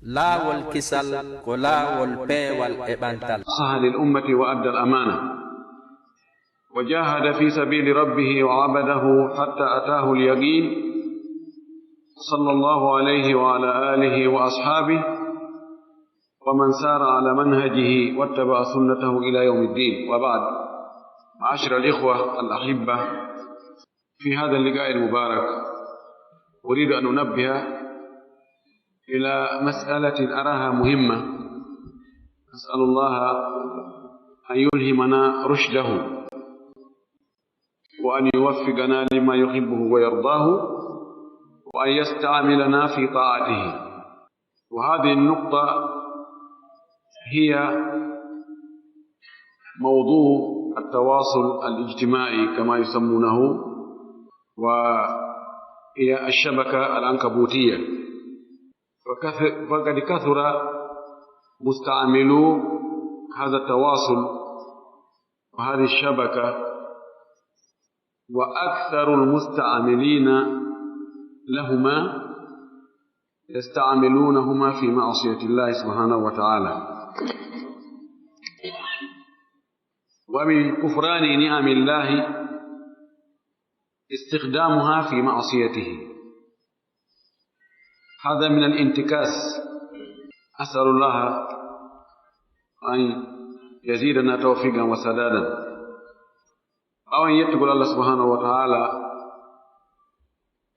laawol kisal ko laawol peewal e ɓantal. صح للأمة وأدى الأمانة وجاهد في سبيل ربه وعبده حتى أتاه اليقين صلى الله عليه وعلى آله وأصحابه ومن سار على منهجه واتبع سنته إلى يوم الدين. وبعد، معاشر الإخوة الأحبة، في هذا اللقاء المبارك أريد أن أنبه إلى مسألة أراها مهمة. أسأل الله أن يلهمنا رشده وأن يوفقنا لما يحبه ويرضاه وأن يستعملنا في طاعته. وهذه النقطة هي موضوع التواصل الاجتماعي كما يسمونه، وهي الشبكة العنكبوتية. فقد كثر مستعملو هذا التواصل وهذه الشبكة، وأكثر المستعملين لهما يستعملونهما في معصية الله سبحانه وتعالى. ومن كفران نعم الله استخدامها في معصيته، هذا من الانتكاس. أسأل الله أن يزيدنا توفيقا وسدادا، أو أن يتقل الله سبحانه وتعالى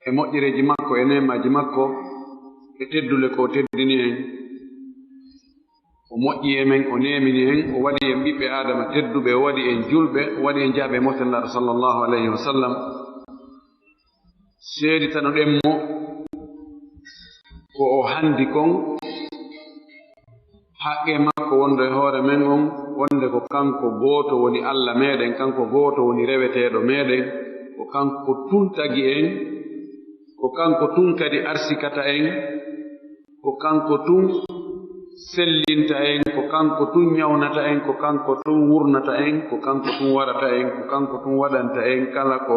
مؤجر جمعكو إنما جمعكو يتدو لكو تدنين ومؤجي من ونيمين وودي ينبيب آدم تدو بودي ينجلب ودي ينجاب مثل صلى الله عليه وسلم سيدي تنو ko o handi kon haqqe makko wonde hoore men on, wonde ko kanko gooto woni Allah meɗen, kanko gooto woni reweteɗo meɗen, ko kanko tun tagi en, ko kanko tun kadi arsikata en, ko kanko tun sellinta en, ko kanko tun nyawnata en, ko kanko tun wurnata en, ko kanko tun warata en, ko kanko tun waɗanta en kala ko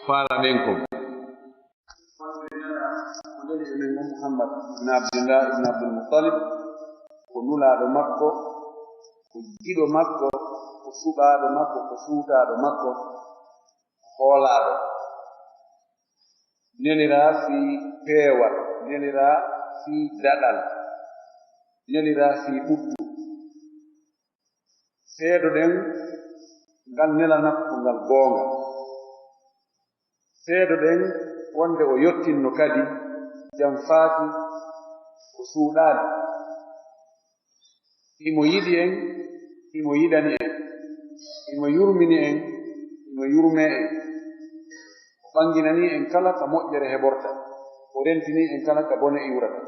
faalaɗen ko. Muhammad ibn Abdullah ibn Abdul Muttalib ko nulaaɗo makko, ko jiɗo makko, ko suɓaaɗo makko, ko suutaaɗo makko, hoolaaɗo, neliraa fii peewal, neliraa fii daɗal, neliraa fii ɓuɓɓu. seedo ɗen ngal nelanakko ko ngal goonga, seedo ɗen wonde o yottinno kadi jam faati ko suuɗaade. imo yiɗi en, imo yiɗani en, imo yurmini en, imo yurme en, o ɓanginani en kala ka moƴƴere heɓorta, o rentini en kala ka bone iwrata.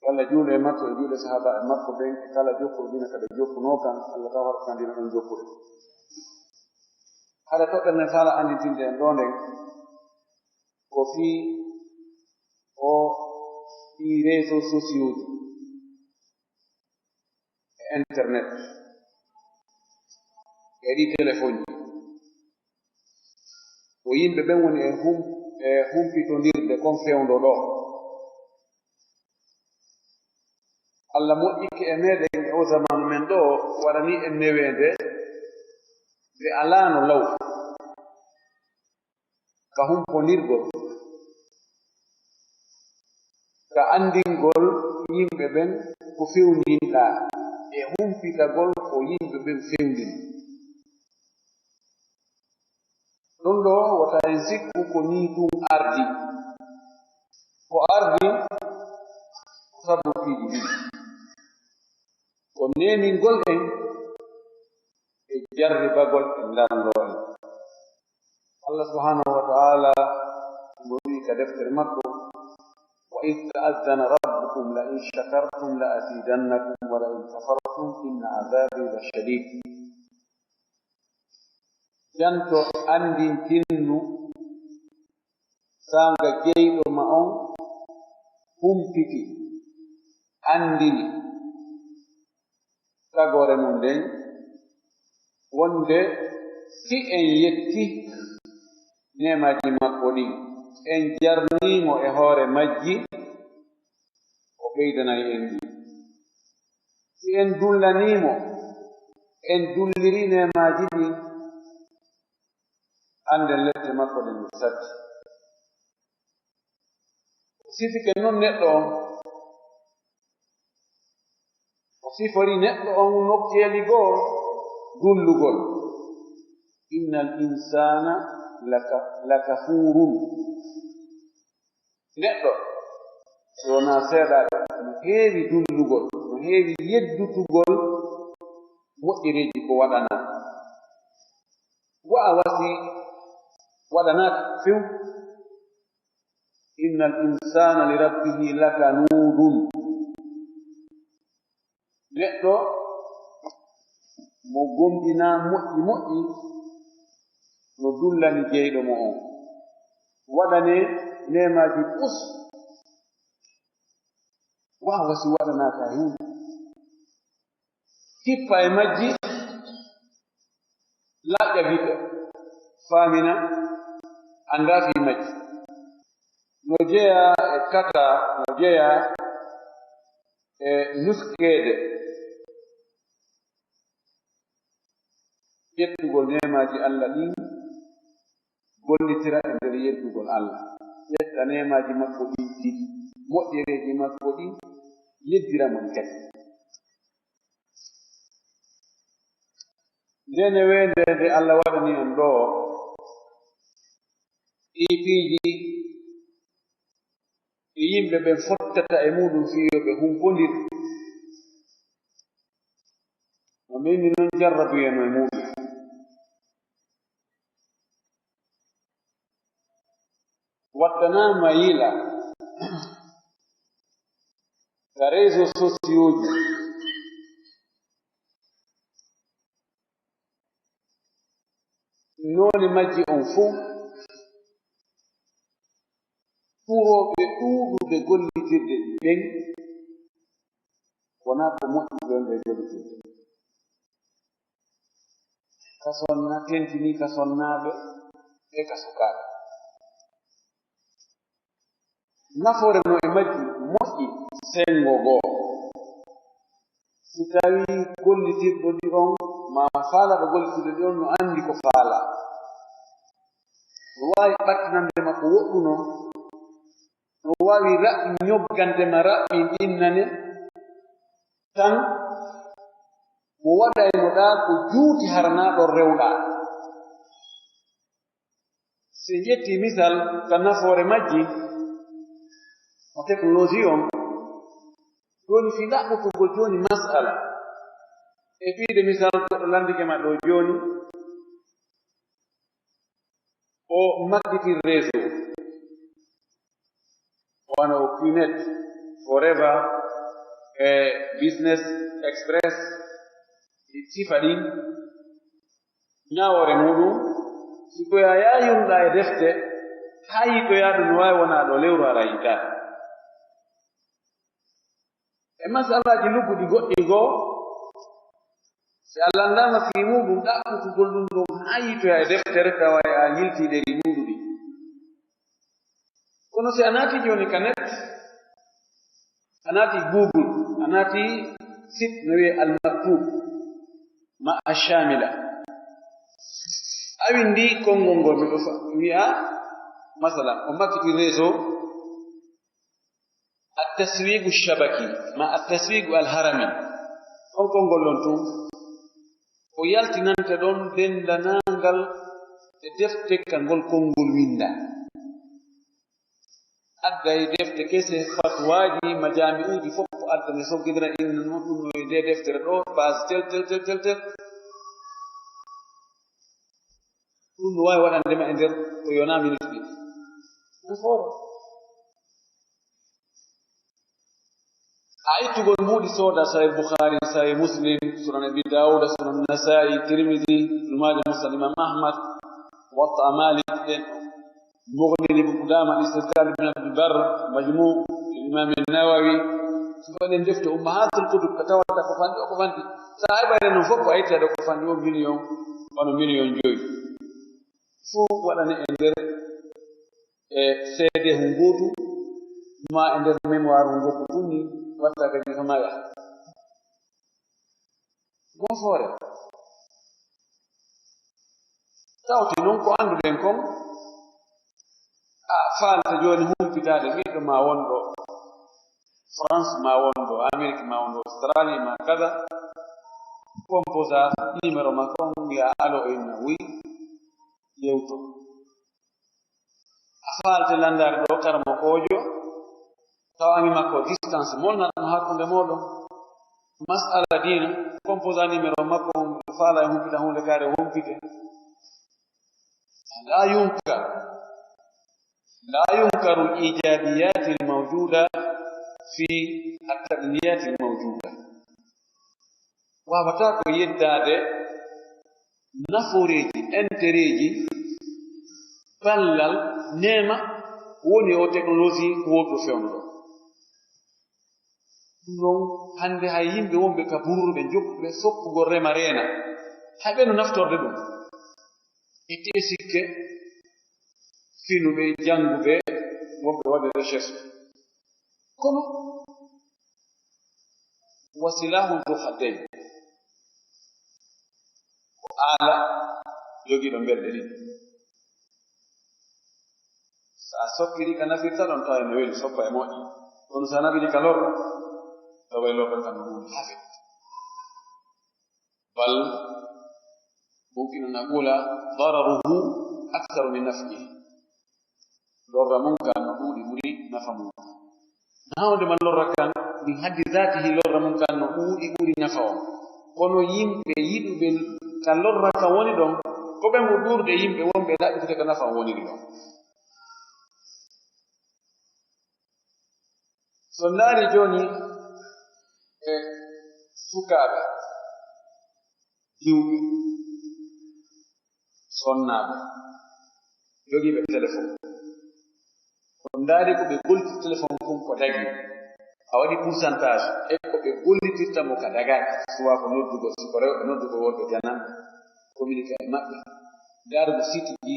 Allah juuɗe e makko e juuɗe sahaba e makko ɓen e kala jokkuɗo dina kada jokkunoo kan, Allah taw harkandina ɗon jokkuɗe. haɗa toɓɓere nden sala anditinde en ɗo nden ko fii o ɗi réseaux sociaux ji e internet e ɗi téléphone ji, ko yimɓe ɓen woni e humpitondirde kon fewndo ɗo. Allah moƴƴike e meɗen e o zamanu men ɗo waɗani en newende nde alaano law ka humponirgol, ka andingol yimɓe ɓen ko fewndinɗaa e humpitagol ko yimɓe ɓen fewndini. ɗum ɗo wota en sikku ko ni ɗum ardi, ko ardi ko sabukiiji ɗiɗi, ko nemingol en e jarribagol e ndarndo en. Allah subhanahu wa ta'ala mo wi ka deftere makko: wa id ta'azzana rabbukum la in shakartum la azidannakum wa la in kafartum inna azabi la shadid. janto andintinnu sanga jeyɗo ma on humpiti andini tagore mum nden wonde si en yetti nemaji makko ɗin, en jarnimo e hoore majji, ɓeydanay en ndi si en dullanimo en dulliri nemaji ɗi ande lette makko ɗe mi satti sifike noon neɗɗo on o sifori neɗɗo on nokkeeli goo dullugol inna al insana lakafurun neɗɗo wona seeɗaɓe no heewi dullugol no heewi yeddutugol moƴƴereeji ko waɗana wa'a wasi waɗanaka few inna al insana li rabbihi lakanudun neɗɗo mo gomɗina moƴƴi moƴƴi no dullani jeyɗo mo on waɗane nemaji pus wa'a wasi waɗanaka hunde hippa e majji laƴƴa gite faamina anda fi majji no jeya e kata no jeya e nuskeede yettugol nemaji Allah ɗin gollitira e nder yettugol Allah ƴetta nemaji makko ɗin ɗiɗi moƴƴereji makko ɗin yeddira mon kadi ndene weende nde Allah waɗani on ɗo ɗi piiji e yimɓe ɓe fottata e muɗum fiyoɓe humpondir no mini noon jarrabuyeno e muɗum wattanama yila ka réseau sociaux ji noone majji on fuu furoɓe ɗuuɗude gollitirde ɓen wona ko moƴƴi ɓe ɓe gollitirde ka sonna tentini ka sonnaɓe e ka sukaaɓe nafoore mo e majji moƴƴi sengo goo si tawi gollitirɗo ɗi on ma faalaɗo gollitirɗo ɗi on no andi ko faala no wawi ɓattinande makko woɗɗuno no wawi raɓɓi ñoggantema raɓɓi innane tan mo waɗayno ɗa ko juuti haranaɗo rewɗa si ƴetti misal ka nafoore majji o technologie on joni fi ɗaɓɓutugol joni masala e ɓiide misal goɗɗo landike ma ɗo joni o makkitir réseau wano Qnet forever e business express sifa ɗin ñawore muɗum siko ya yayumɗa e defte ha yitoyaɗo no wawi wona ɗo lewru ara yita e masalaji lugguɗi goɗɗi goo si a landama fi muɗum ɗaɓɓutugol ɗum ɗum ha yitoya e deftere tawa a yiltiɗeri muɗuɗi kono si a naati joni ka net a naati google a naati site no wiye almaktub ma ashamila a windi konngol ngol miɗo wi'a masalan o makkiti réseau التسويق الشبكي مع التسويق الهرمي on konngol ɗon tun o yaltinanta ɗon dendanangal e defte kangol konngol winda adda e defte kese fatwaji majami'uji fof adda ne soggidira inna noon ɗum no nde deftere ɗo base tel ɗum no wawi waɗandema e nder ko yona minute ɗiɗi nafoore a ittugol mbuɗi sooda sahih boukhari sahih muslim sunan abi dawuda sunan nasai tirmidi numaja musnad imam ahmad watta malik ɗen mughni ibn qudama istidkar ibn abd bar majmu imam an-nawawi sufaɗen defte ummahatul kutub ko tawata ko fanɗi o ko fanɗi sa heɓare noon fof ko a ittade ko fanɗi o million wano million joyi fuu waɗane e nder e seede hu gootu ma e nder mémoire hu gokko tunni watta kadi ko maya mo fore tawti non ko anduɗen kon faalta joni humpitade ɓiɗɗo ma wonɗo France ma wonɗo Amérique ma wonɗo Australie ma kaza composa numéro makko wiya alo inna wi yewto a faalte landare ɗo karama kojo tawani makko distance molnaɗum hakkunde moɗon masala dina composa numéro makko faala e humpita hunde kare humpite لا ينكر الإيجابيات الموجودة في التقنيات الموجودة وابتاكو يداد نفوريجي انتريجي بلال نيمة وني او تكنولوجي ووتو فيوندو non hande hay yimɓe wonɓe ka burruɓe jokkuɓe soppugo rema reena hayɓe no naftorde ɗum itte sikke finuɓe janguɓe wonɓe waɗe recherche kono wasilahu du haddain ko aala jogiiɗo mberɗe ɗiɗi sa soppiri ka nafirta ɗon tawa no weli soppa e moƴƴi kono sa naɓiɗi ka lorɗo tawa e lorɗo kam no huude hafe bal mumkin an aqula dararuhu aktaru min naf'ihi lorra mum kan no ɗuuɗi ɓuri nafa mum nawde man lorra kan min haddi zatihi lorra mum kan no ɗuuɗi ɓuri nafa on kono yimɓe yiɗuɓe ka lorra kan woni ɗon ko ɓe mo ɓurde yimɓe wonɓe ɗaɓɓitude ka nafa on woniri ɗon so ndaari joni e sukaaɓe diwɓe sonnaaɓe jogiiɓe téléphone ko ndaari ko ɓe golliti téléphone kum ko dagi a waɗi pourcentage e ko ɓe gollitirta mo ka dagaaki suwa ko noddugo siko rewɓe noddugo wonɓe jananɓe communiqué e maɓɓe ndaarugo site ji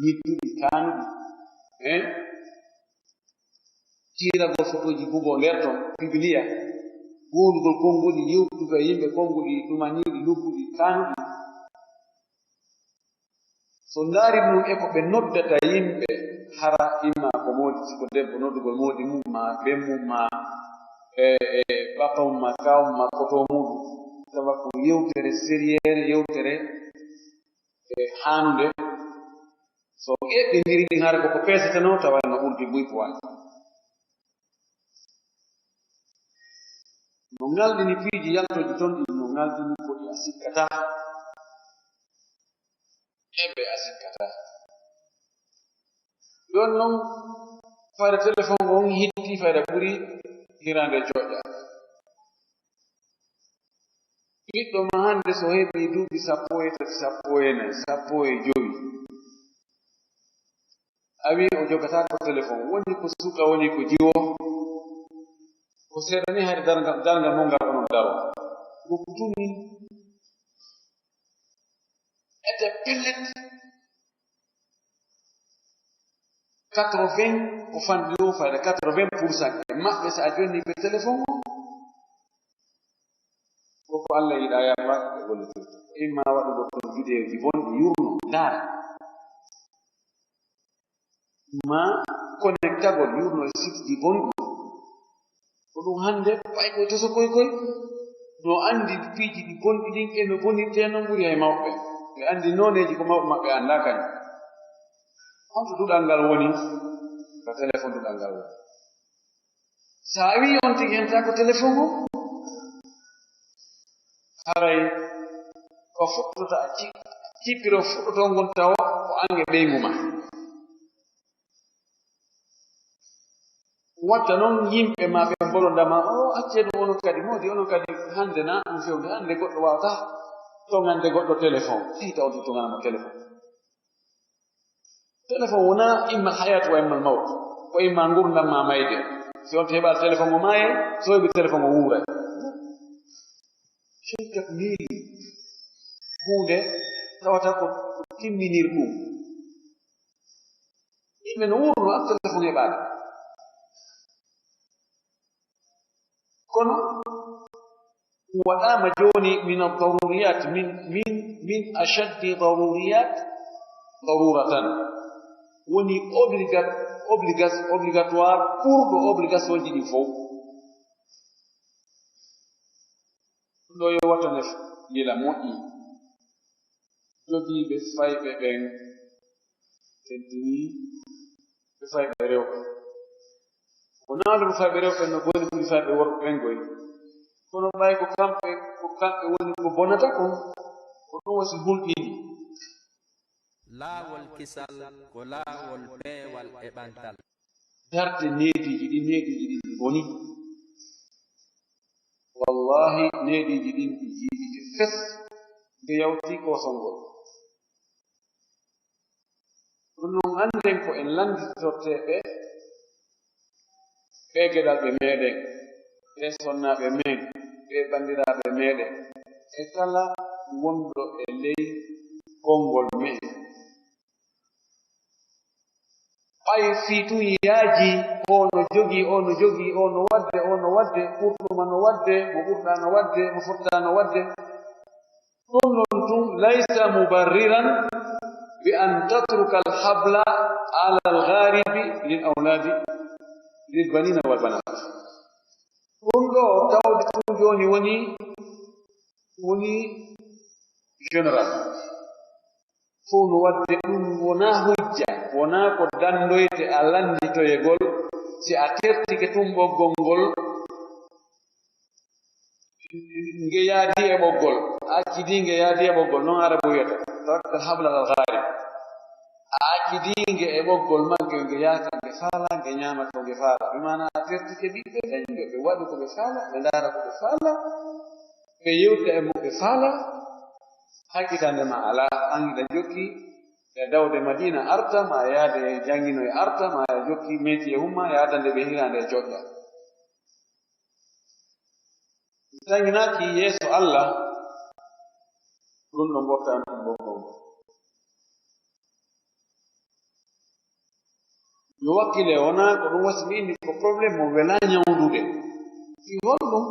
ñidduɗi kaanuɗi tiiragol photoji bubo nder ton publia wondugol konngoli yewtugo e yimɓe konngoli ɗumaniiɗi lugguɗi kaanuɗi so ndaari ɗum e ko ɓe noddata yimɓe hara imma ko moodi siko debbo noddugol moodi mum ma bemmum ma e ɓappa mum ma kawum ma koto muɗum tawa ko yewtere sériére yewtere e haanunde so eɓɓindiri ɗin hara koko peeseteno tawa no ɓurdi buypowaji no ngalɗini piiji yaltoji toon ɗi no ngalɗini ko ɗi a sikkata eɓe a sikkata ɗon noon fayda téléphone on hitti fayda ɓuri hirande joƴƴa ɓiɗɗo ma hande so heɓi duuɓi 13 14 15 a wi o jogata ko téléphone woni ko suka woni ko jiwo ko seeɗa ni hayde dargal mo ngal onon daro gokkutumi ete pellet 80 ko fanɗi o fayda 80% e maɓɓe so a jonni ɓe téléphone o koko Allah yiɗa yaɓa ɓe gollitirta imma waɗugo toon vidéo ji bonɗi yurno ndaara ma connectagol yurno e site ji bonɗi ko ɗum hande ɓay koye to so koykoy no andi piiji ɗi bonɗi ɗin e no bonirte noon ɓuri hay mawɓe ɓe andi noneji ko mawɓe maɓɓe annda kañum honto duɗal ngal woni ko téléphone duɗal ngal woni sa wi on tigi henta ko téléphone o haray ko fuɗɗota cippiro fuɗɗoto ngon tawa ko ange ɓeygu ma watta noon yimɓe ma ɓe bolondama o acceɗum onon kadi moodi onon kadi hande na ɗum fewde hande goɗɗo wawata tongande goɗɗo téléphone hita on to tonganamo téléphone wona imma hayatu wa imma mawt ko imma ngurdam ma mayde si on to heɓal téléphone o maaye so heɓi téléphone o wuuray shirkat miili hunde tawata ko timminir ɗum yimɓe no wuurno ak téléphone heɓade kono waɗama joni min ad-daruriyat min ashaddi daruriyat daruratan woni obligatoire pour ɗo obligation ji ɗi fof ɗo yo wattane gila moƴƴi jogiiɓe fayɓe ɓen teddini ɓe fayɓe rewɓe ko naanduɓe fayɓe rewɓe no boni ɓuri fayɓe worɓe ɓen goy kono ɓay ko kamɓe woni ko bonata kon ko ɗum wasi hulɗini laawol kisal ko laawol peewal e ɓantal darde neediji ɗi boni wallahi neediji ɗin ɗi jiiɗi e fes nde yawti kosongol ɗum noon annden ko en landitorteɓe ɓe geɗal ɓe meeɗen ɓe sonnaaɓe men ɓe banndiraaɓe meeɗen e kala wonɗo e ley konngol men ɓay fii tun yaaji ono jogii ono wadde ɓurɗuma no wadde mo ɓurɗaa no wadde mo fottaa no wadde ɗum ɗon tun laysa mubarriran bi an tatruka alhabla ala algharibi lil awladi lil banina wal banat ɗum ɗo tawde tun jooni woni général fof no wadde ɗum wonaa hujja wonaa ko dandoyte a landitoyegol si a tertike tun ɓoggol ngol nge yaadi e ɓoggol accidi nge yaadi e ɓoggol noon arabu wiyata tarakta habla al gharib a accidinge e ɓoggol magge nge yaata nge faala nge ñaama to nge faala ɓe mana a tertike ɓiɓɓe ɓen ɓe waɗi ko ɓe faala ɓe ndaara ko ɓe faala ɓe yewta e mo ɓe faala hakkitande ma ala angiɗa jokki e dawde madina arta ma yaade jangino e arta ma jokki métier humma yaadande ɓe hirande e joɗɗa tanginaaki yeeso allah ɗum ɗo mbotta ɗum ɓoggol ngol yo wakkile wonaa ko ɗum wasi mi indi ko probléme mo wela ñawdude fi holɗum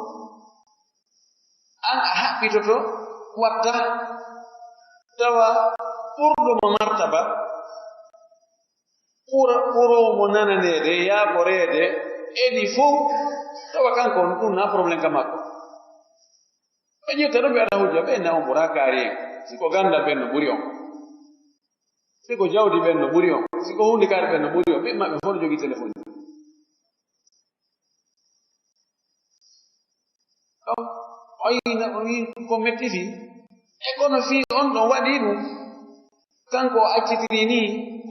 an a haɓɓitoto watta tawa ɓurɗomo martaba ɓuromo nananeede yaakoreede eɗi fof tawa kanko on ɗum na probléme ka makko ɓe ƴetta ɗo ɓe aɗa hujja ɓe na on ɓura kaari en siko gandal ɓen no ɓuri on siko jawdi ɓen no ɓuri on siko hundikaare ɓen no ɓuri on ɓe maɓɓe fof no jogii téléphone o wi ko metti fi e kono fii on ɗon waɗi ɗum kanko o accitiri ni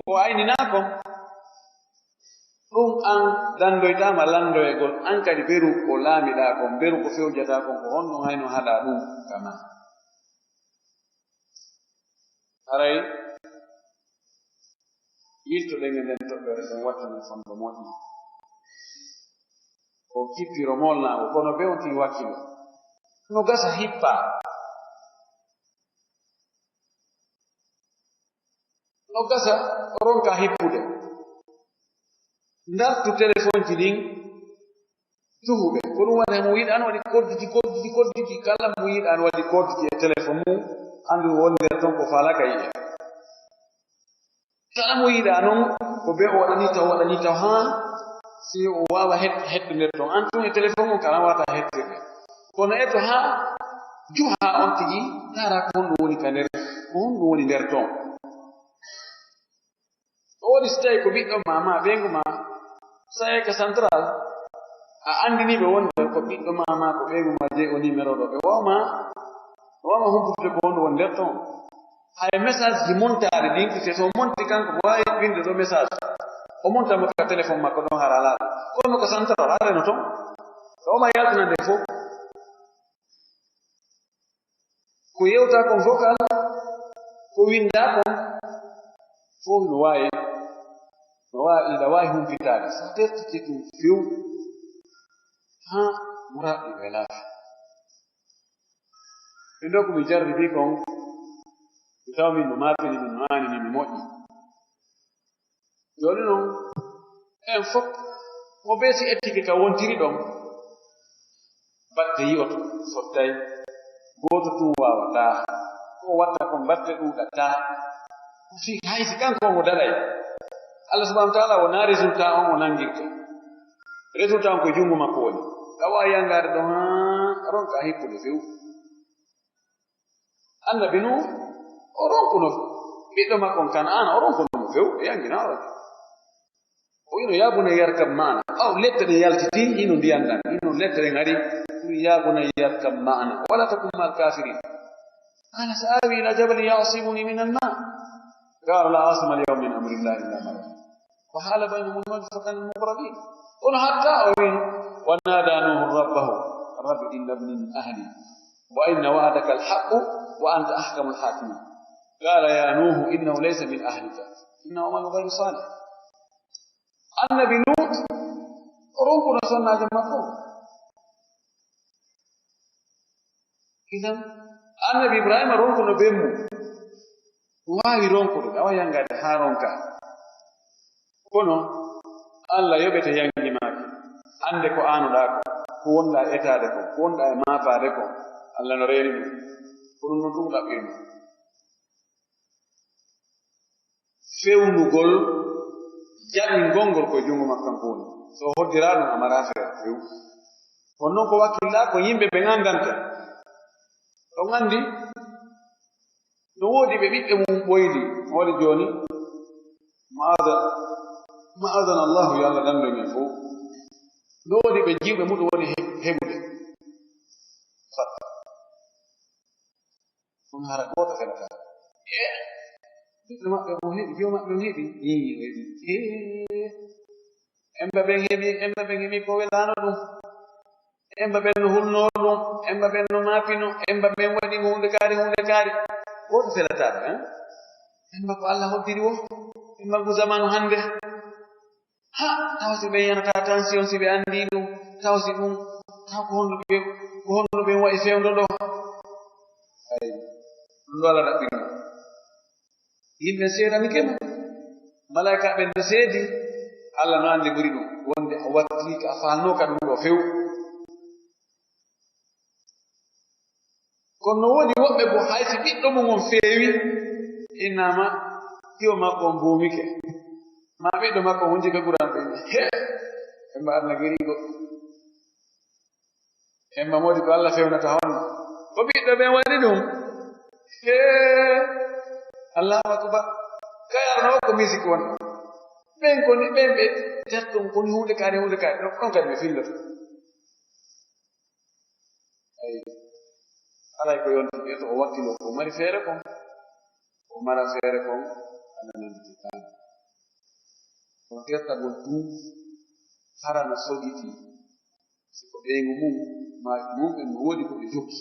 o ayninaako ɗum an dandoytama landoyegol an kadi beru ko laamiɗaa kon beru ko fewjataa kon ko honɗum hayno haɗa ɗum kama haray yiltoɗen e nden toɓɓere ɗen wattane fondo moƴƴi o kippiro molnaago kono bewti wakkilo no gasa hippa no gasa ronka hippude ndartu téléphone ji ɗin tuhuɓe ko ɗum waɗa mo yiɗa an waɗi kodditi kala mo yiɗa an waɗi kodditi e téléphone mum andu woni nder ton ko falaka yiɗe kala mo yiɗa noon ko be o waɗani taw ha si o wawa heɗɗu nder ton an tun e téléphone mum kala wata heɗtirde kono eto ha juha on tigi tara ko honɗum woni ka nder ko honɗum woni nder ton o waɗi so tawi ko ɓiɗɗo mama ɓengu ma saye ka central a andiniɓe wonde ko ɓiɗɗo mama ko ɓengu ma jeyi o numéro ɗo ɓe wawma humputude ko honɗum woni nder ton hay message ji montari ɗin te so monti kanko ko wawi winde ɗo message o montamo ka téléphone makko ɗon hara laaɗa kono ko central areno ton o wama yaltinande fof ko yewta kon vocal ko winda kon fof no wawi ina wawi humpitade sa tertiti ɗum few ha muraɗɗi welaafi ɓe ndo ko mi jarribi kon mi taw min no mafini min no anini mi moƴƴi joni noon en fof mo beesi ettike ka wontiri ɗon batte yi'oto sottay gooto tun wawata ko watta ko batte ɗuuɗata fi haysi kanko mo daɗay Allah subhanahu wa ta'ala wona résultat on o nangirta résultat on ko jungo makko woni awa yangade ɗo ha ronka hippude few annabi nu o ronkuno ɓiɗɗo makkon Kan'ana o ronkuno few ɓe yanginaroke o ino yabuna yarkam mana aw lette ɗe yaltiti ino ndiyan ɗan ino lette ɗen ari yabuna yarkam mana wala takum mal kafirin قال سآوي إلى جبل يعصمني من الماء قال لا عاصم اليوم من أمر الله إلا من رحم وحال بينهم الموج فكان المغرقين قل حتى أوين ونادى نوح ربه رب إن ابني من أهلي وإن وعدك الحق وأنت أحكم الحاكمين قال يا نوح إنه ليس من أهلك إنه عمل غير صالح النبي لوط ربنا صنع جمعكم إذن النبي إبراهيم رونكو بيمو واوي رونكو awa yangade ha ronka kono Allah yoɓete yangi maaki ande ko anuɗa ko wonɗa etade ko wonɗa e mafade ko Allah no reeni ɗum ko ɗum no ɗum ɗaɓɓirno fewnugol jaɓi gongol koye jungo makkan ko woni so hoddira ɗum amara feere few kono noon ko wakkilla ko yimɓe ɓe gandanta ɗon andi no woodi ɓe ɓiɓɓe mum ɓoydi woni joni ma'adana Allahu yo Allah dando men fof no woodi ɓe jiwɓe muɗum woni heɓude fatta ɗum hara goto feɗata ɓiɓɓe maɓɓe o heɓi jo maɓɓe o heɓi o heɓi emba ɓen heɓi ko welano ɗum emba ɓen no hulno ɗum emba ɓen no maapino emba ɓen waɗi hunde kaari goto felataɓe emba ko Allah hoddiri wo emba ko zamanu hande ha taw si ɓen yanata tension si ɓe andi ɗum taw si ɗum taw ko honno ɓen waɗi fewdo ɗo ay ɗum ɗo Allah ɗaɓɓirno yimɓe seedanike mo malaika ɓen no seedi Allah no andi ɓuri ɗum wonde a wattiki a falnoka ɗum ɗo few kono no woni woɓɓe bo haysi ɓiɗɗo mum on feewi innama iwo makko on boomike ma ɓiɗɗo makko on wonji ka ɓuran ɓe he emba arna geri goɗɗo emba modi ko Allah fewnata honno ko ɓiɗɗo ɓen waɗi ɗum he Allahu akbar kayarno ko musique won ɓen koni ɓen ɓe terton koni hunde kaari ɗon kadi ɓe filloto ayi alay ko yontiɓe to o wakkilo ko mari feere kon o mara feere kon Allah nandititani on tertagol ɗum harano sogiti siko ɓeygu mum ma mumɓe no woodi ko ɓe jokki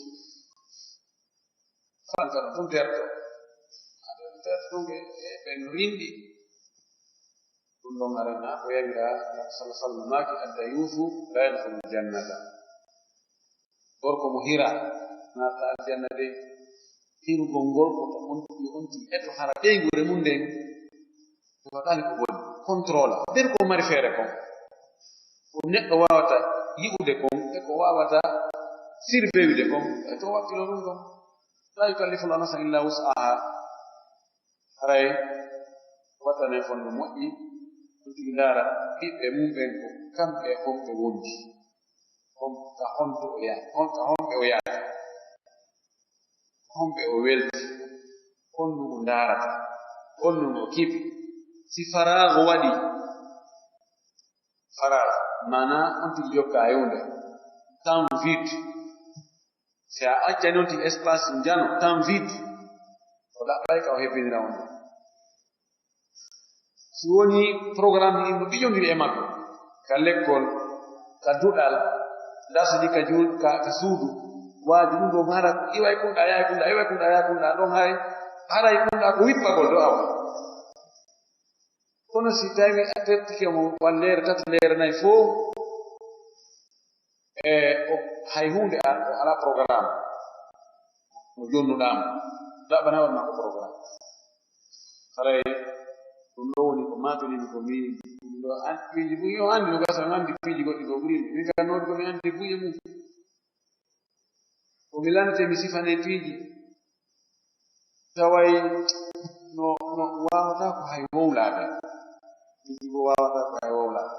fanka ɗo ɗum terto ɗumɓe ɓe no rinɗi ɗum ɗon arana ko yawira sala sallam maki adda yuusu la yadkhulu jannata gorko mo hira naata aljanna de hirugol ngol ko yo onti eto hara ɓeygure mum nden ko waɗani ko woni contrôle nder ko mari feere kon ko neɗɗo wawata yi'ude kon e ko wawata surveillde kon e to wakkilo ɗum ɗon la yukallifu llahu nafsan illa wus'aha haray waɗane fonno moƴƴi ɗum tigi ndaara ɓiɓɓe mum ɓen ko kamɓe honɓe wondi ka honto o yaha honɓe o yaha honɓe o welti honnu o ndaarata honnu o kiɓi si farago waɗi farag mana on tigi jokka yewde temps vide si a accani on tigi espace jano temps vide o ɗaɓɓay ka o hebbinira on si woni programme ɗi no ɓiƴondiri e makko ka lekkol ka duɗal dasdi ka suudu waaji ɗum ɗo hara iway kunɗa yahay kunɗa iway kunɗa yahay kunɗa ɗon hay haray kunɗa ko wippagol ɗo awa kono si tawi a teftike mo wallere tati lere nayi fof e hay hunde ala programme mo jonnuɗamo ɗaɓɓana waɗma ko programme haray ɗum ɗo woni ko matonimi ko mbimi ɗum ɗo piiji ɓuyi o andi no gasa mi andi piiji goɗɗi ko ɓurimi min ka nodi komi andi buye mum وملانة مسيفاني تيجي تواي no wawata ko hay wowlaade yiɗigo wawata ko hay wowlaade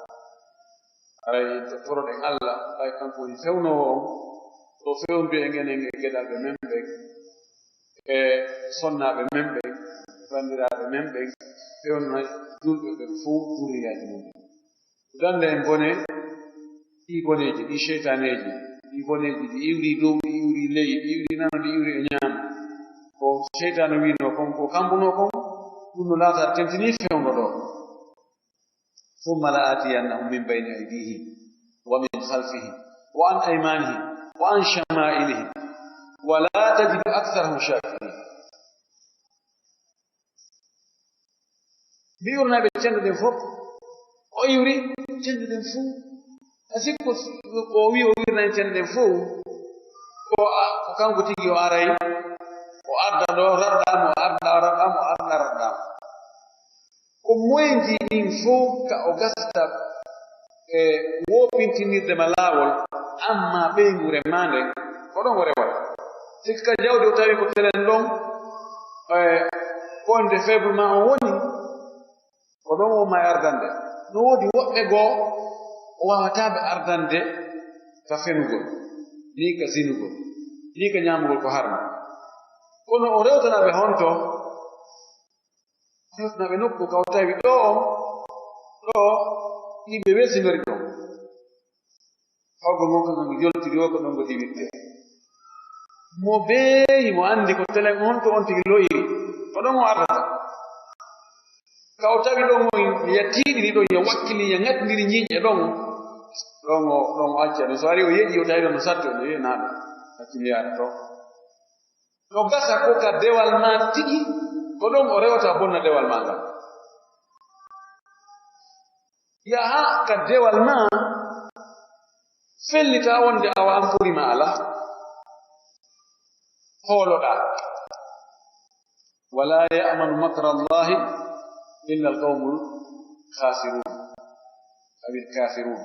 aray toroɗen Allah ɓay kanko woni fewnowo on so fewndu e ngenen e geɗalɓe men ɓen e sonnaɓe men ɓen bandiraɓe men ɓen fewna julɓe ɓen fof duriyaji mumen dande en bone ɗi boneji ɗi cheytaneji ɗi boneji ɗi iwri dow ɗi iwri ley ɗi iwri nano ɗi iwri e ñaama ko cheytane wino kon ko kambuno kon ɗum no laata tentini fewndo ɗo summa la atiyannahum min bayni aydihim wa min khalfihim wa an aymanihim wa an shama'ilihim wa la tajidu aktharahum shakirin mbi'urnaɓe cende ɗen fof o iwri cende ɗen fof asikko ko wi o wirnayi cende ɗen fof ko kanko tigi o aray o arda ɗo raɗɗamo arɗamo ko moyji ɗin fof ka o gasta e woppintinirde ma laawol amma ɓeygu remande ko ɗon o rewata sikka jawdi o tawi ko telen ɗon point de faible ma on woni ko ɗon o ma ardande no woodi woɓɓe goo o wawataɓe ardande ka fenugol ni ka sinugol ni ka ñamugol ko harma kono o rewtanaɓe honto rewtanaɓe nokku ka o tawi ɗo on ɗo yimɓe welsinori ɗon hawgo gon ko ɗon joltiri o ko ɗon ngo diwitte mo beeyi mo andi ko telen honto on tigi loyiri ko ɗon o ardata ka o tawi ɗon o yettiɗiri ɗon yo wakkili yo ŋattindiri ñiiƴe ɗon ɗon o accano so ari o yeƴi o tawi ɗon no satti o yehi naɗo hakkiliyare to no gasa ko ka dewal ma tigi ko ɗon o rewata bonna dewal ma ngal yaha ka dewal ma fellita wonde awa ampurima ala hooloɗa wala ya'manu makra allahi illa alqawmu khasirun aw alkafirun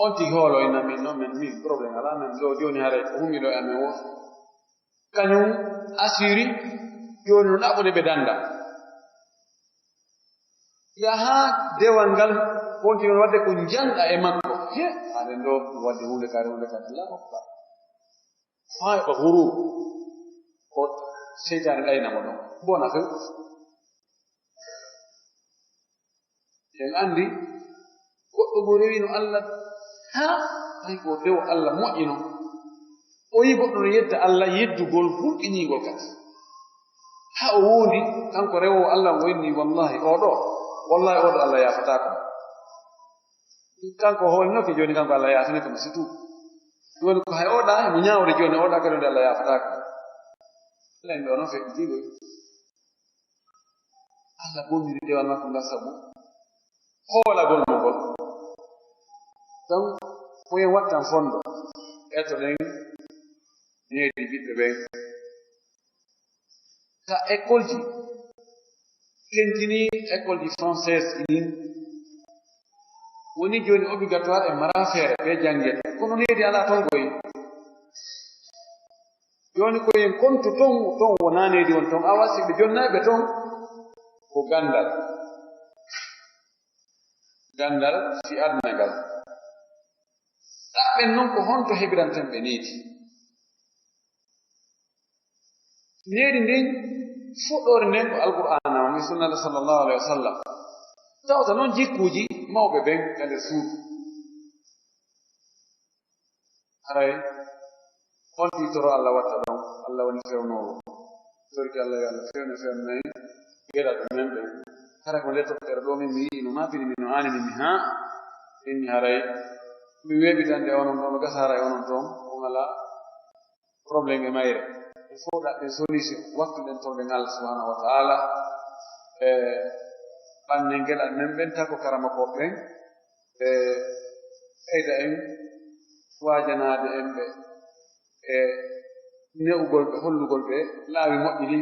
on tigi hooloyna min noon min min probléme ala men ɗo joni hare ko hummiɗo e amen wo kañum assuri joni no ɗaɓɓude ɓe danda yaha dewal ngal wonti on wadde ko janɗa e makko he aɗen ɗo wadde hunde kare allah akbar faa heɓa huru o seytane ɗaynamo ɗon bona few en andi goɗɗo mo rewino allah ha ay ko dewo allah moƴƴino o yi goɗɗo no yedda allah yeddugol hulɓinigol kadi ha o wondi kanko rewowo allah o inni wallahi oɗo allah yafatako kanko hoolinoke joni kanko allah yafini kono situ joni ko hay oɗa mo ñawde joni oɗa kadi nde allah yafatako allah en ɓe onon feƴƴitigoy allah bonniri dewal makko ngal sabu hoolagol mo ngol donc koyen wattan fondo etoɗen needi ɓiɓɓe ɓen ka école ji tentini école ji française ɗin woni joni obligatoire e mara feere ɓe janguete kono needi ala ton koye joni koyen kontu ton wona needi won ton awa siɓe jonnaɓe ton ko gandal si aduna ngal ɗaɓɓen noon ko honto heɓiranten ɓe needi ndin fuɗɗore nden ko alqur'ana o mi sunnata sallllahu alayhi wa sallam tawta noon jikkuji mawɓe ɓen e nder suudu haray on titoro allah watta ɗon allah woni fewnowo torki allah yo allah fewnayi geɗaɗo men ɓen hara ko nde toɓɓere ɗo min mi yii no mafini min no anini mi ha inni haray mi weɓitande onon ɗon no gasa haray onon toon on ala probléme e mayre il faut ɗaɓɓen solution waktuɗen torɗen allah subhanahu wa taala e ɓannen geɗal men ɓen tako karama koɓɓen e ɓeyda en wajanade en ɓe e ne'ugol ɓe hollugol ɓe laawi moƴƴini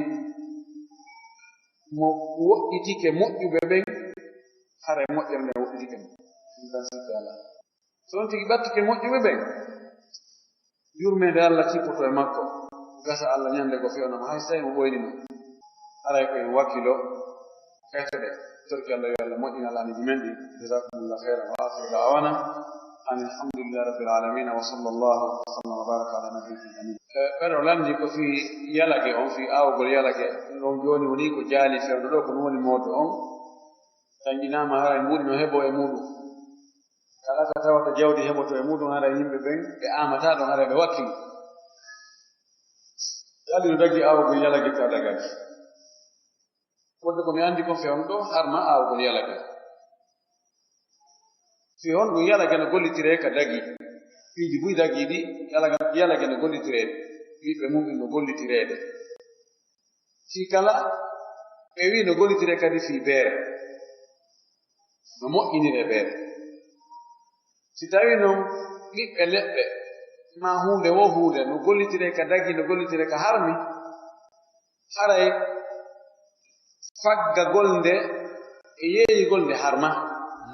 mo woɗɗitike moƴƴuɓe ɓen hara moƴƴere nde woɗɗitike ɗum tan sikki ala so on tigi ɓattike moƴƴuɓe ɓen yurmede Allah cippoto e makko gasa Allah nyande ko fewnama hay so tawi mo ɓoynimo aray koye wakkilo kaytoɗe torki Allah yo Allah moƴƴina laaniji men ɗi jasakumullah khairan wa akhiru da'wana an alhamdulillahi rabbil alamin wa sallallahu wa sallam wa baraka ala nabiyyina amin ɓeɗo landi ko fi yalage on fi awgol yalage ɗon joni woni ko jaali fewdo ɗo ko woni modo on tanƴinama hara mbuɗi no heɓo e muɗum kala ka tawata jawdi heɓoto e muɗum hara yimɓe ɓen ɓe amata ɗon hara ɓe wakkili yali no daggi awgol yalage ka dagaki wonde ko mi andi kon fewn ɗo harma awgol yalage fi hon ɗum yalage no gollitire ka dagi piiji buy dagi ɗi yalage no gollitirede ɓiɓɓe mumɓe no gollitirede fi kala ɓe wi no gollitire kadi fi beere no moƴƴinire beere si tawi noon ɓiɓɓe leɗɗe ma hunde wo hunde no gollitire ka dagi no gollitire ka harmi haray faggagol nde e yeeyigol nde harma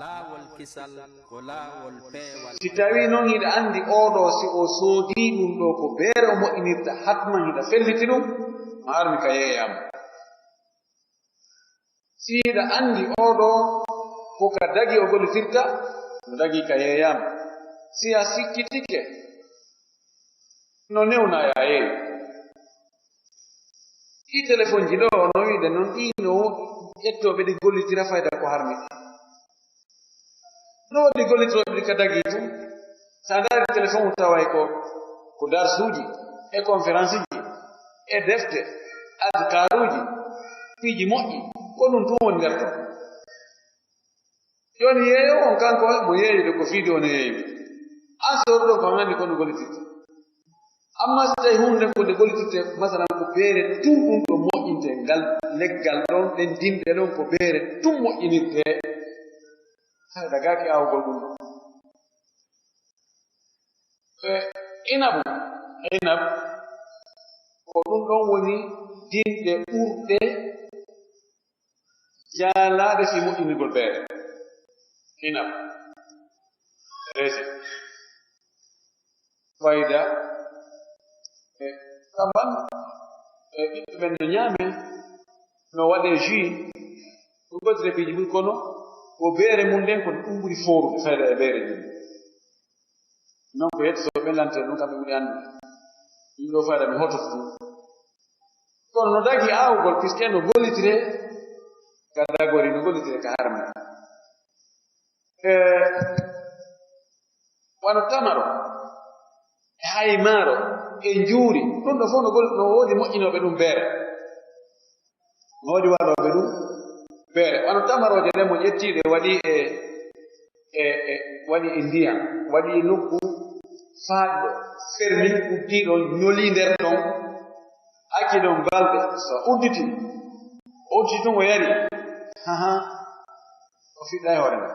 laawol kisal ko laawol peewal si tawi noon hiɗa andi oɗo si o soodi ɗum ɗo ko beere o moƴƴinirta hatman hiɗa felliti ɗum no harmi ka yeeyama si hiɗa andi oɗo ko ka dagi o gollitirta no dagi ka yeeyama si a sikkitike no newna ya yeeyi ɗi téléphone ji ɗo no wiide noon ɗi no ƴettoɓe ɗi gollitira fayda ko harmi no waɗi gollitiroɓe ɗi ka dagi tum sa ndaari téléphone taway ko darsuuji e conférence ji e defte adkaruji piiji moƴƴi ko ɗum tum woni nder ton joni yeeyo on kanko mo yeeyide ko fiide ono yeeyide an sowruɗo ko an andi ko no gollitirte amma so tawi hunde ko nde gollitirte masalan ko beere tum ɗum ɗo moƴƴinte ngal leggal ɗon ɗen dimɗe ɗon ko beere tum moƴƴinirte hay dagaki awgol ɗum ɗo inabu inab ko ɗum ɗon woni dimɗe ɓurɗe jaalaade fi moƴƴinirgol beere inab resi fayda saban ɓiɓɓe ɓen no ñaame no waɗe jus ɗum gottire piiji ɓuri kono ko beere mum nden ko ɗum ɓuri foorude fayda e beere jum non ko yettoto ɓellante ɗum kamɓe ɓuri anndude ɗum ɗo fayda mi hototo ɗum kono no dagi aawgol puisque no gollitire ka dagori no gollitire ka harmi wano tamaro e haymaaro e njuuri ɗum ɗo fof no woodi moƴƴinooɓe ɗum beere no woodi waɗooɓe ɗum beere wano tamaroje ɗen mo ƴettiiɗe waɗi waɗi e ndiyam waɗi e nokku faaɗɗo fermi uddiiɗo ñolii nder ɗon acci ɗon balɗe so udditi tun o yari o fiɗɗa e hoore nde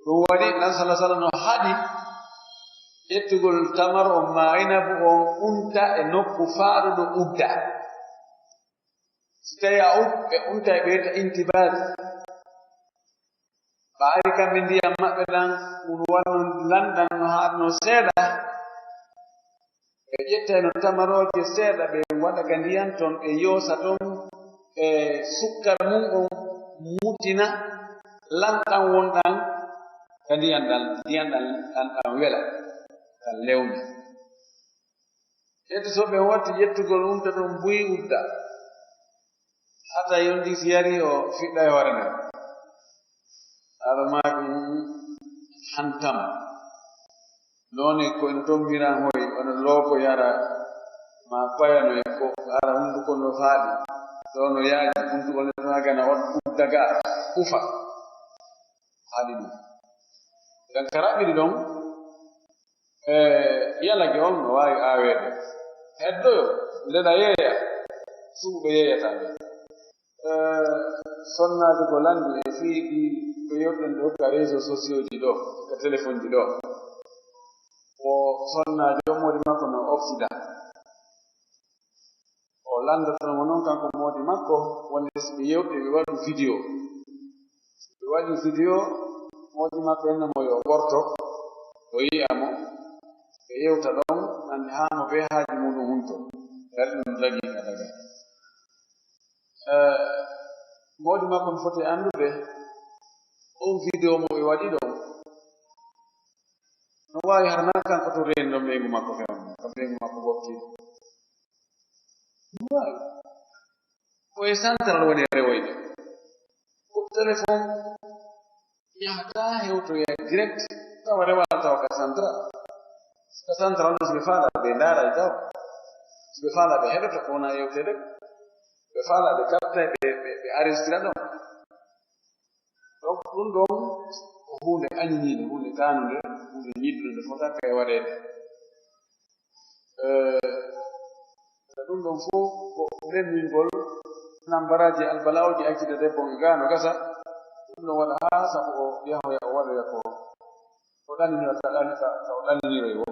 ɗum waɗi nan sala sallam no haɗi ƴettugol tamar on maayinabu on unta e nokku faaɗuɗo udda si tawi ɓe unta e ɓeyta intibas ɓaari kamɓe ndiyam maɓɓe ɗan ɗum wanno lanɗan no haɗno seeɗa ɓe ƴetta no tamaroje seeɗa ɓe waɗa ka ndiyam ton ɓe yoosa ton e sukkar mum on mutina lanɗan wonɗan ka ndiyam ɗan wela ɗan lewna ƴetta so ɓe watti ƴettugol umta ɗon buyi udda hata yondi si yari o fiɗɗa e hoore nden aɗa maaki hantam noone koyno tombiran hoy ono looko yara ma payano e ko ara hunduko no faaɗi ɗo no yaaji huntugol nde to hagana uddaga ufa haɗi ɗum gan ka raɓɓiɗi ɗon yalage on no waawi aaweede heddoyo ndeɗa yeeya suɓuɓe yeeyata ɓe sonnaade ko lanndi e fiiɗi ko yoɓɗen ɗo ka réseau sociaux ji ɗo ka téléphone ji ɗo o sonnaajo moodi makko no occident o lanndotomo noon kanko moodi makko wonde so ɓe yewɓe ɓe waɗi vidéo ɓe waɗi vidéo moodi makko enno mo yo ɓorto o yi'a mo ɓe yewta ɗon andi hano be haaji muɗum hunto dari ɗum dagi ka daga mawɗi makko no foti andude on vidéo mo ɓe waɗi ɗon no wawi harna kanko to reeni ɗon ɓeygu makko fewno kam ɓeygu makko goftiɗo no wawi koye central woni rewoyde ko téléphone yahata hewtoya direct tawa rewala tawa ka central no soɓe faala ɓe ndaara e taw soɓe faala ɓe heɗota ko wona yewtede ɓe faala ɓe capta ɓe arrestira ɗon donc ɗum ɗon ko hunde añiniide hunde kanude hunde ñiddude nde fota kay waɗede ɗum ɗon fof ko renningol nambaraji albalawji accide debbo gaano gasa ɗum ɗon waɗa haa sabu o yahoya o waɗoya ko o ɗanninoya ka o ɗanniniroye wo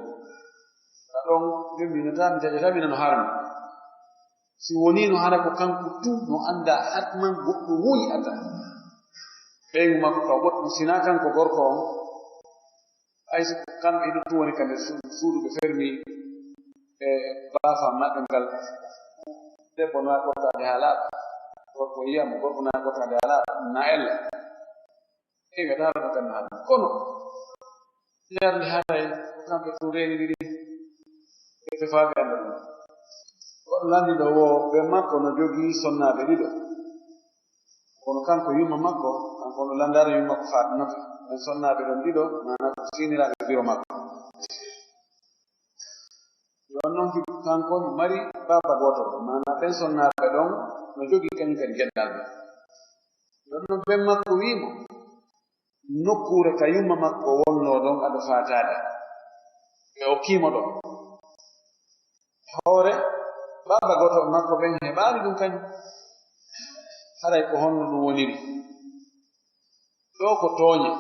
ka ɗon ndembinata mi jaƴata mi nano harmi si woni no hara ko kanko tu no annda hatman goɗɗo wuyi ata ɓeygu makko ka goɗɗum sina kanko gorko on hay so kamɓe ɗo tu woni ka nder suudu ɓe fermi e baafa maɓɓe ngal debbo no gottade haa laaɓa gorko yiyamo gorko na gottade haa laaɓa ɗum na ella wiyata haɗa kan haala kono yarde haray kamɓe tu renidiri ɓe tefaaɓe annda ɗum goɗɗo landiɗo wo ɓe makko no jogii sonnaaɓe ɗiɗo kono kanko yumma makko kanko no landaare yumma makko faatinoto ɓen sonnaaɓe ɗon ɗiɗo mana ko siiniraaɓe biro makko yon noon kanko no mari baba goto mana ɓen sonnaaɓe ɗon no jogii kañum kadi geɗɗalɓe yon noon ɓen makko wiimo nokkuure ka yumma makko wonnoo ɗon aɗo faataade ɓe okkiimo ɗon hoore baba goto makko ɓen heɓaani ɗum kañum haray ko honno ɗum woniri ɗo ko tooñe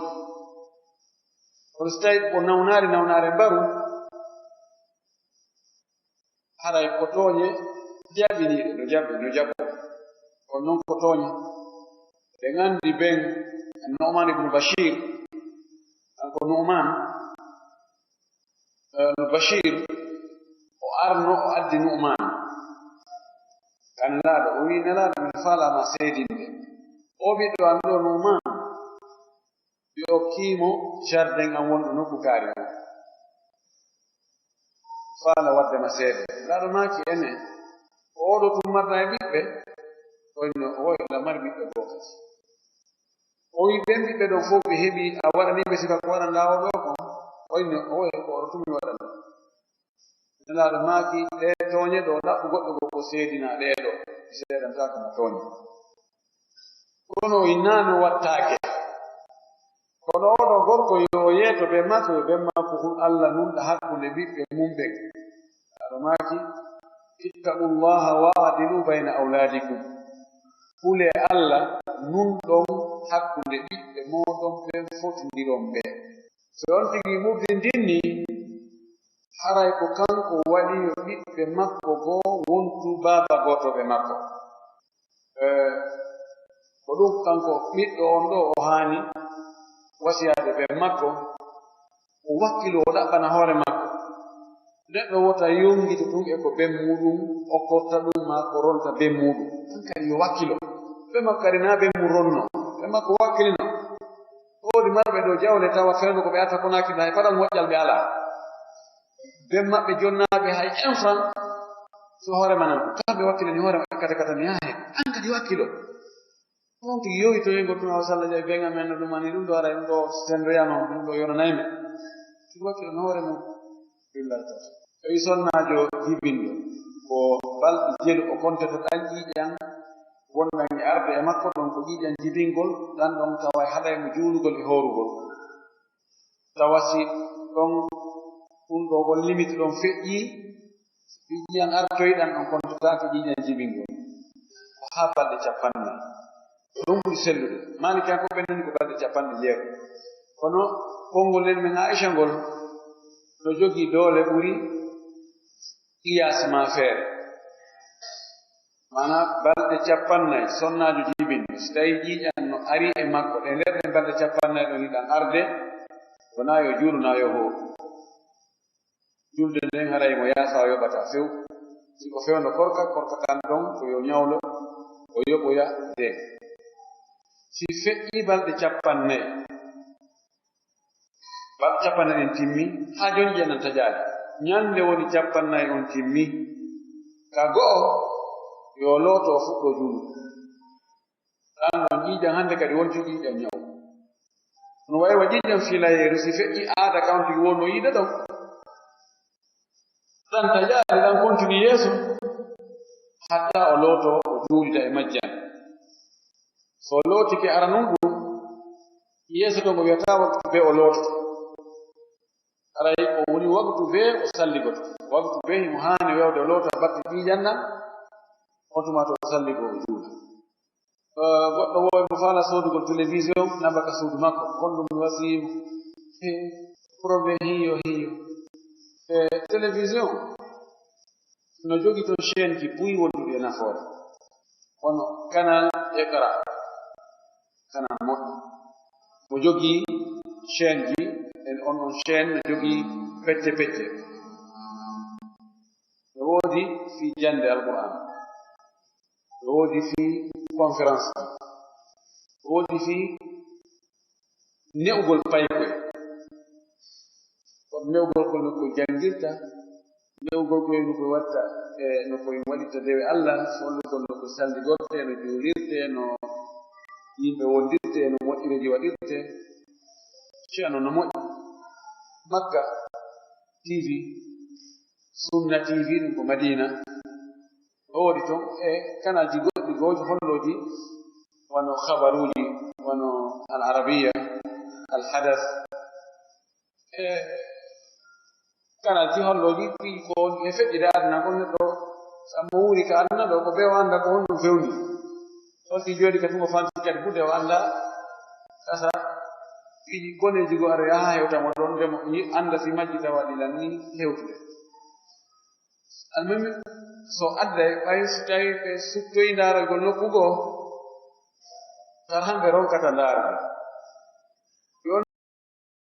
kono so tawi ko nawnaare mbaru haray ko tooñe jaɓiniiɗe no jaɓo kono noon ko tooñe ɓe nganndi ɓen Nu'man ibnu Bashir kanko Nu'man no Bashir o arno o addi Nu'man kan laaɗo o wi nelaaɗo mi faalama seedinde o ɓiɗɗo an ɗo Nu'man ɓe okkiimo jardin am wonɗo nokku kaari o faala waddema seede laaɗo maaki ene oɗo tummarna e ɓiɓɓe oyno owoyla mari ɓiɓɓe goo kadi o wi ɓen ɓiɓɓe ɗon fof ɓe heɓi a waɗaniɓe sika ko waɗanda o ɗo ko oyno owoy ko oɗo tumi waɗan nelaaɗo maaki ɗe tooñe ɗo ɗaɓɓu goɗɗo goo ko seedina ɗeɗo seedantaka mo tooñe kono o innaano wattaake kono oɗo gorko yo yeeto ɓe makko yo ɓen makko hul Allah nunɗa hakkunde ɓiɓɓe mum ɓen aɗo maaki ittaqullaha wa adilu bayna awladikum hule Allah nunɗon hakkunde ɓiɓɓe moɗon ɓen fotindiron ɓe so on tigi murdindinni haray ko kanko waɗi yo ɓiɓɓe makko goo wontu baaba gotoɓe makko ko ɗum kanko ɓiɗɗo on ɗo o haani wasiyade ɓe makko o wakkilo o ɗaɓɓana hoore makko neɗɗo wota yongito ɗum e ko ɓen muɗum o korta ɗum ma ko ronta ɓen muɗum tan kadi yo wakkilo ɓe makko kadi na ɓen mu ronno ɓe makko wakkilino woodi marɓe ɗo jawle tawa fewno ko ɓe ata ko nakino hay paɗal moƴƴal ɓe alaa ɓen maɓɓe jonnaaɓe hay infran so hoore manan kamɓe wakkilani hoore ma kata kata mi yahe an kadi wakkilo on tigi yowi to yengo tun haw sallah jawi ɓen amen no ɗum ani ɗum ɗo ara ɗum ɗo sendoyama ɗum ɗo yonanaymi tigi wakkilo no hoore mum billahi tawfiq tawi sonnaajo jibinɗo ko balɗe jelu o kontata ɗan ƴiiƴan wonɗan e arde e makko ɗon ko ƴiiƴan jibingol ɗan ɗon tawa haɗaymo juulugol e horugol tawasi ɗon ɗum ɗo on limite ɗon feƴƴi ƴiiƴan artoyɗan ɗon kontatake ƴiiƴan jibingol ko haa balɗe 40 ɗum ɓuri sellude maliki an ko ɓe nani ko balɗe 60 kono konngol nen men Aisha ngol no jogii doole ɓuri qiyas ma feere mana balɗe 40 sonnaajo jibinɗo so tawi ƴiiƴan no ari e makko ɗe nder ɗe balɗe 40 ɗon yiɗan arde wona yo juulu na yo hoo julde nden haray mo yaasa o yoɓata few siko fewno korka kan ɗon ko yo ñawlo o yoɓoya nden si feƴƴi balɗe 40 balɗe 40 ɗen timmi haa joni ƴennanta jaade ñande woni 40 on timmi ka go'o yo looto o fuɗɗo juulugo ɗan on ƴiiƴam hannde kadi wonti ƴiiƴam ñaw no wayi wa ƴiiƴam filayeeru si feƴƴi aada kawti wonno yiide ɗon ɗan tajaade ɗan continue yeeso hatta o looto o juulida e majjam so lootike ara non ɗum yeeso to ngo wiyata waktu be o loototo aray o woni waktu be o salligoto waktu be himo haani wewde o loota batte ƴiiƴanna on tuma to o salligo o juula goɗɗo wowi mo faala soodugol télévision nabaka suudu makko on ɗum wasiimo probléme hiyo télévision no jogi toon chaine ji buyi wonduɗi e nafoore hono canal écra canal moƴƴo mo jogii chaine ji on chaine no jogii pecce no woodi fii jande alquran no woodi fii conférence no woodi fii ne'ugol paykoye kono ne'ugol ko no koye janngirta ne'ugol koye no koye watta no koye waɗirta dewe Allah follugol no koye salligorte no juulirte no yimɓe wondirte no moƴƴireji waɗirte ceerno no moƴƴi makka tv sunna tv ɗum ko madina o woodi toon e kanalji goɗɗi gooji hollooji wono habaruuji wono al arabiya al hadas e kanalji hollooji ɗi ko e feƴƴide aduna kon neɗɗo sammo wuuri ka aduna ɗo ko ɓe o annda ko honɗum fewni on ɗi jooɗi ka tumo fanti kadi fu de o annda kasa ɗiɗi goneji go ara yaha hewtamo ɗon nde mo annda si majji tawa ɗilan ni hewtude almemi so adday ɓay so tawi ɓe suttoyi ndaaragol nokku goo tan hamɓe ronkata ndaarde